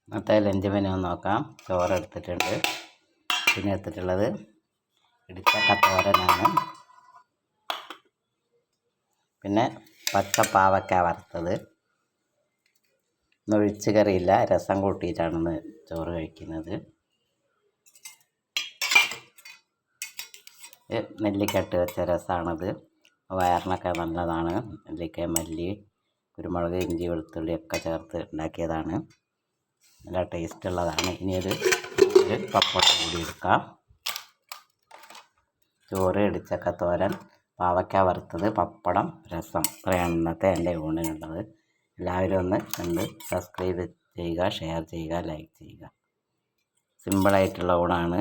ഇന്നത്തെ lunch menu നോക്കാം. ചോറ് എടുത്തിട്ടുണ്ട്. പിന്നെ എടുത്തിട്ടുള്ളത് ഇടിച്ചക്ക തോരനാണ്. പിന്നെ പച്ചപ്പാവയ്ക്ക വറുത്തത്. ഇന്ന് ഒഴിച്ച് കറിയില്ല, രസം കൂട്ടിയിട്ടാണ് ഇന്ന് ചോറ് കഴിക്കുന്നത്. നെല്ലിക്ക ഇട്ട് വെച്ച രസമാണത്. വയറിനൊക്കെ നല്ലതാണ്. നെല്ലിക്ക, മല്ലി, കുരുമുളക്, ഇഞ്ചി, വെളുത്തുള്ളി ഒക്കെ ചേർത്ത് ഉണ്ടാക്കിയതാണ്. നല്ല ടേസ്റ്റ് ഉള്ളതാണ്. ഇനി ഒരു പപ്പടം കൂടി എടുക്കാം. ചോറ്, ഇടിച്ചക്ക തോരൻ, പാവയ്ക്ക വറുത്തത്, പപ്പടം, രസം. ഇത്രയാണ് ഇന്നത്തെ എൻ്റെ ഊണിനുള്ളത്. എല്ലാവരും ഒന്ന് കണ്ട് സബ്സ്ക്രൈബ് ചെയ്യുക, ഷെയർ ചെയ്യുക, ലൈക്ക് ചെയ്യുക. സിമ്പിളായിട്ടുള്ള ഊണാണ്.